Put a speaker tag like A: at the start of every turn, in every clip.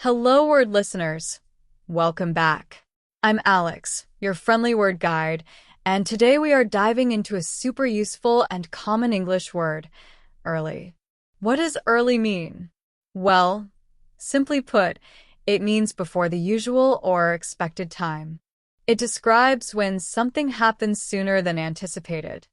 A: Hello, word listeners. Welcome back. I'm Alex, your friendly word guide, and today we are diving into a super useful and common English word, early. What does early mean? Well, simply put, it means before the usual or expected time. It describes when something happens sooner than anticipated.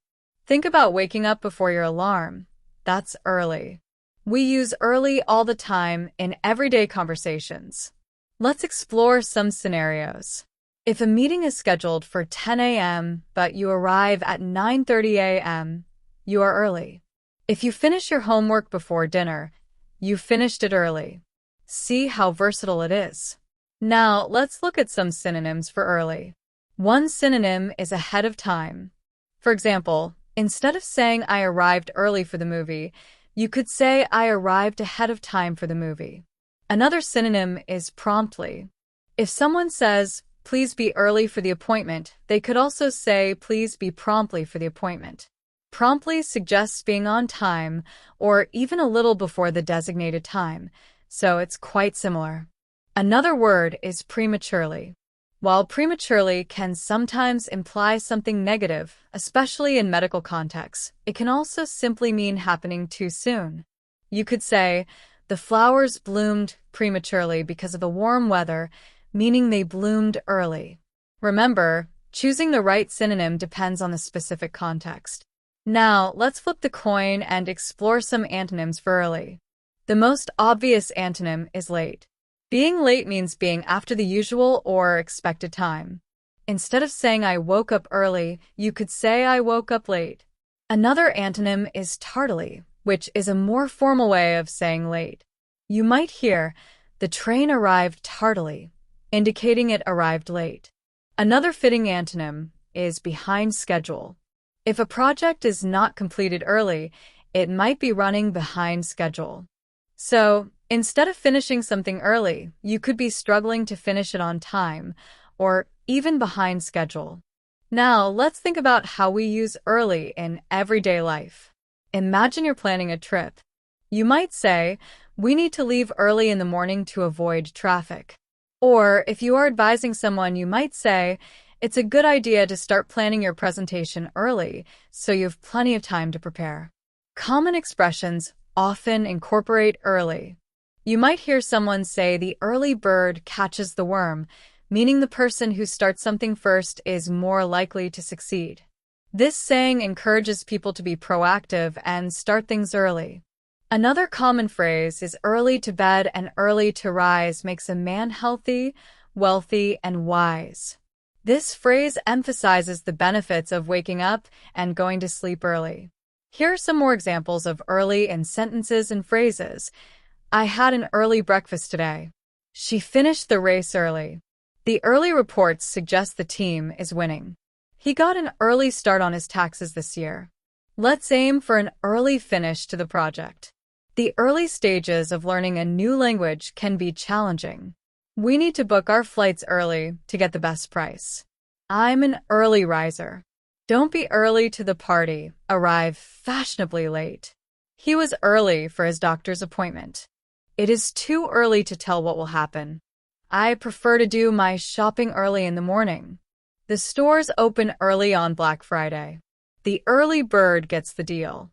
A: Think about waking up before your alarm. That's early. We use early all the time in everyday conversations. Let's explore some scenarios. If a meeting is scheduled for 10 a.m. but you arrive at 9:30 a.m., you are early. If you finish your homework before dinner, you finished it early. See how versatile it is. Now, let's look at some synonyms for early. One synonym is ahead of time. For example, instead of saying I arrived early for the movie, you could say I arrived ahead of time for the movie. Another synonym is promptly. If someone says, please be early for the appointment, they could also say, please be promptly for the appointment. Promptly suggests being on time or even a little before the designated time, so it's quite similar. Another word is prematurely. While prematurely can sometimes imply something negative, especially in medical contexts, it can also simply mean happening too soon. You could say, the flowers bloomed prematurely because of the warm weather, meaning they bloomed early. Remember, choosing the right synonym depends on the specific context. Now, let's flip the coin and explore some antonyms for early. The most obvious antonym is late. Being late means being after the usual or expected time. Instead of saying I woke up early, you could say I woke up late. Another antonym is tardily, which is a more formal way of saying late. You might hear, the train arrived tardily, indicating it arrived late. Another fitting antonym is behind schedule. If a project is not completed early, it might be running behind schedule. So, instead of finishing something early, you could be struggling to finish it on time, or even behind schedule. Now, let's think about how we use early in everyday life. Imagine you're planning a trip. You might say, we need to leave early in the morning to avoid traffic. Or, if you are advising someone, you might say, it's a good idea to start planning your presentation early so you have plenty of time to prepare. Common expressions often incorporate early. You might hear someone say the early bird catches the worm, meaning the person who starts something first is more likely to succeed. This saying encourages people to be proactive and start things early. Another common phrase is early to bed and early to rise makes a man healthy, wealthy, and wise. This phrase emphasizes the benefits of waking up and going to sleep early. Here are some more examples of early in sentences and phrases. I had an early breakfast today. She finished the race early. The early reports suggest the team is winning. He got an early start on his taxes this year. Let's aim for an early finish to the project. The early stages of learning a new language can be challenging. We need to book our flights early to get the best price. I'm an early riser. Don't be early to the party, arrive fashionably late. He was early for his doctor's appointment. It is too early to tell what will happen. I prefer to do my shopping early in the morning. The stores open early on Black Friday. The early bird gets the deal.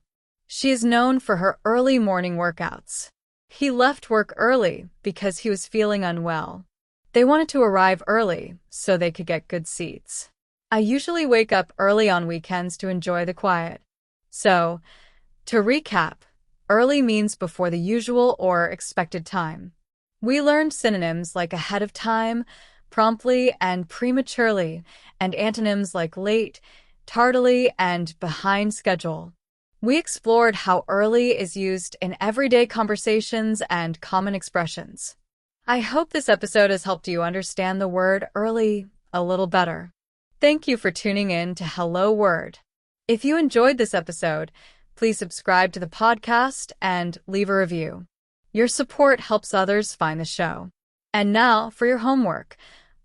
A: She is known for her early morning workouts. He left work early because he was feeling unwell. They wanted to arrive early so they could get good seats. I usually wake up early on weekends to enjoy the quiet. So, to recap, early means before the usual or expected time. We learned synonyms like ahead of time, promptly, and prematurely, and antonyms like late, tardily, and behind schedule. We explored how early is used in everyday conversations and common expressions. I hope this episode has helped you understand the word early a little better. Thank you for tuning in to Hello Word. If you enjoyed this episode, please subscribe to the podcast and leave a review. Your support helps others find the show. And now, for your homework.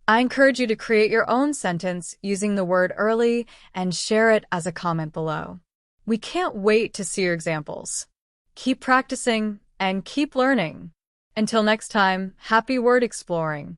A: I encourage you to create your own sentence using the word early and share it as a comment below. We can't wait to see your examples. Keep practicing and keep learning. Until next time, happy word exploring!